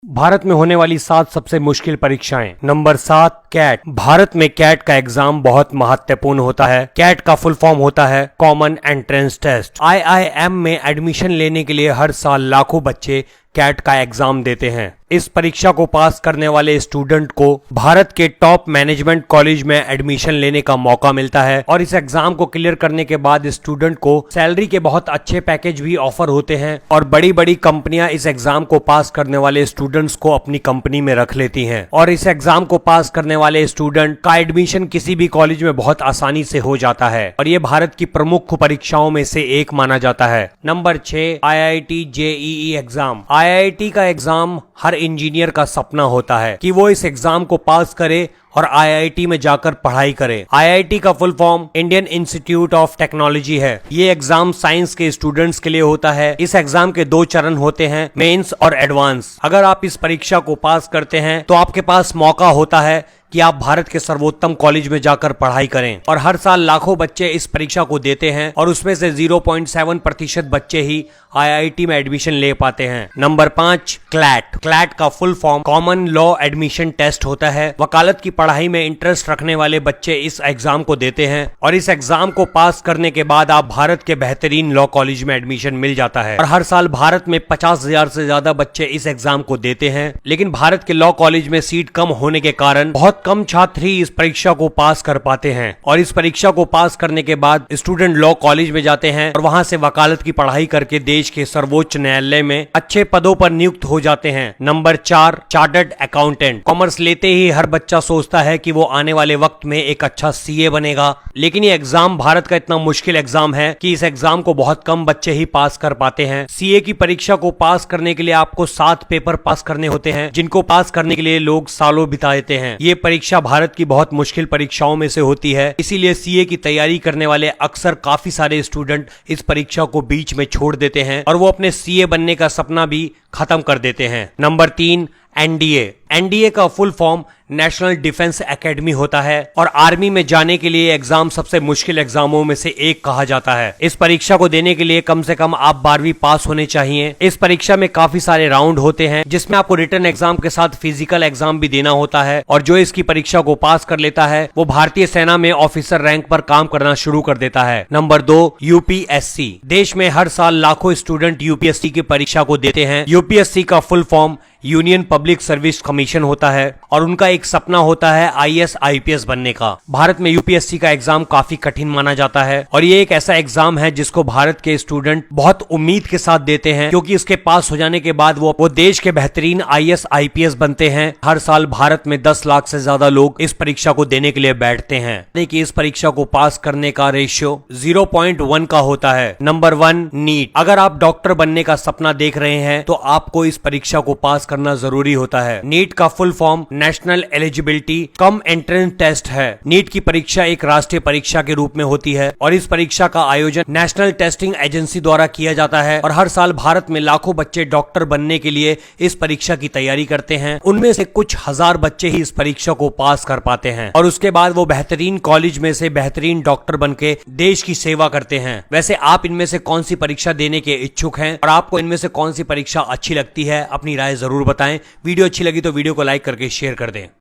भारत में होने वाली 7 सबसे मुश्किल परीक्षाएं। Number 7, cat. भारत में कैट का एग्जाम बहुत महत्वपूर्ण होता है। कैट का फुल फॉर्म होता है कॉमन एंट्रेंस टेस्ट। आईआईएम में एडमिशन लेने के लिए हर साल लाखों बच्चे कैट का एग्जाम देते हैं। इस परीक्षा को पास करने वाले स्टूडेंट को भारत के टॉप मैनेजमेंट कॉलेज में एडमिशन लेने का मौका मिलता है और इस एग्जाम को क्लियर करने के बाद स्टूडेंट को सैलरी के बहुत अच्छे पैकेज भी ऑफर होते हैं और बड़ी बड़ी कंपनियां इस एग्जाम को पास करने वाले स्टूडेंट्स को अपनी कंपनी में रख लेती हैं और इस एग्जाम को पास करने वाले स्टूडेंट का एडमिशन किसी भी कॉलेज में बहुत आसानी से हो जाता है और ये भारत की प्रमुख परीक्षाओं में से एक माना जाता है। Number 6, IIT JEE exam. IIT का एग्जाम हर इंजीनियर का सपना होता है कि वो इस एग्जाम को पास करे और आईआईटी में जाकर पढ़ाई करे। आईआईटी का full form Indian institute of technology है। ये एग्जाम साइंस के स्टूडेंट्स के लिए होता है। इस एग्जाम के 2 चरण होते हैं, मेंस और एडवांस। अगर आप इस परीक्षा को पास करते हैं तो आपके पास मौका होता है कि आप भारत के सर्वोत्तम कॉलेज में जाकर पढ़ाई करें और हर साल लाखों बच्चे इस परीक्षा को देते हैं और उसमें से 0.7% बच्चे ही आईआईटी में एडमिशन ले पाते हैं। Number 5, CLAT. क्लैट का full form common law admission test होता है। वकालत की पढ़ाई में इंटरेस्ट रखने वाले बच्चे इस एग्जाम को देते हैं और इस एग्जाम को पास करने के बाद आप भारत के बेहतरीन लॉ कॉलेज में एडमिशन मिल जाता है और हर साल भारत में 50,000 से ज्यादा बच्चे इस एग्जाम को देते हैं। लेकिन भारत के लॉ कॉलेज में सीट कम होने के कारण बहुत कम छात्र ही इस परीक्षा को पास कर पाते हैं और इस परीक्षा को पास करने के बाद स्टूडेंट लॉ कॉलेज में जाते हैं और वहां से वकालत की पढ़ाई करके देश के सर्वोच्च न्यायालय में अच्छे पदों पर नियुक्त हो जाते हैं। Number 4, chartered accountant. कॉमर्स लेते ही हर बच्चा सोचता है कि वो आने वाले वक्त में एक अच्छा सीए बनेगा, लेकिन ये एग्जाम भारत का इतना मुश्किल एग्जाम है कि इस एग्जाम को बहुत कम बच्चे ही पास कर पाते हैं। सीए की परीक्षा को पास करने के लिए आपको 7 पेपर पास करने होते हैं, जिनको पास करने के लिए लोग सालों बिता देते हैं। ये परीक्षा भारत की बहुत मुश्किल परीक्षाओं में से होती है, इसीलिए सीए की तैयारी करने वाले अक्सर काफी सारे स्टूडेंट इस परीक्षा को बीच में छोड़ देते हैं और वो अपने सीए बनने का सपना भी खत्म कर देते हैं। Number 3, NDA. एनडीए का full form national defence academy होता है और आर्मी में जाने के लिए एग्जाम सबसे मुश्किल एग्जामों में से एक कहा जाता है। इस परीक्षा को देने के लिए कम से कम आप 12वीं पास होने चाहिए। इस परीक्षा में काफी सारे राउंड होते हैं, जिसमें आपको रिटन एग्जाम के साथ फिजिकल एग्जाम भी देना होता है और जो इसकी परीक्षा को पास कर लेता है वो भारतीय सेना में ऑफिसर रैंक पर काम करना शुरू कर देता है। Number 2, UPSC. देश में हर साल लाखों स्टूडेंट यूपीएससी की परीक्षा को देते हैं। यूपीएससी का full form union public service commission होता है और उनका एक सपना होता है आईएएस आईपीएस बनने का। भारत में यूपीएससी का एग्जाम काफी कठिन माना जाता है और ये एक ऐसा एग्जाम है जिसको भारत के स्टूडेंट बहुत उम्मीद के साथ देते हैं, क्योंकि इसके पास हो जाने के बाद वो देश के बेहतरीन आईएएस आईपीएस बनते हैं। हर साल भारत में 10 लाख से ज्यादा लोग इस परीक्षा को देने के लिए बैठते हैं। देखिए, इस परीक्षा को पास करने का रेशियो 0.1 का होता है। Number 1, NEET. अगर आप डॉक्टर बनने का सपना देख रहे हैं तो आपको इस परीक्षा को पास करना जरूरी होता है। नीट का full form national eligibility cum entrance test है। नीट की परीक्षा एक राष्ट्रीय परीक्षा के रूप में होती है और इस परीक्षा का आयोजन नेशनल टेस्टिंग एजेंसी द्वारा किया जाता है और हर साल भारत में लाखों बच्चे डॉक्टर बनने के लिए इस परीक्षा की तैयारी करते हैं। उनमें से कुछ हजार बच्चे ही इस परीक्षा को पास कर पाते हैं और उसके बाद वो बेहतरीन कॉलेज में से बेहतरीन डॉक्टर बनके देश की सेवा करते हैं। वैसे आप इनमें से कौन सी परीक्षा देने के इच्छुक हैं और आपको इनमें से कौन सी परीक्षा अच्छी लगती है? अपनी राय जरूर बताएं। वीडियो अच्छी लगी तो वीडियो को लाइक करके शेयर कर दें।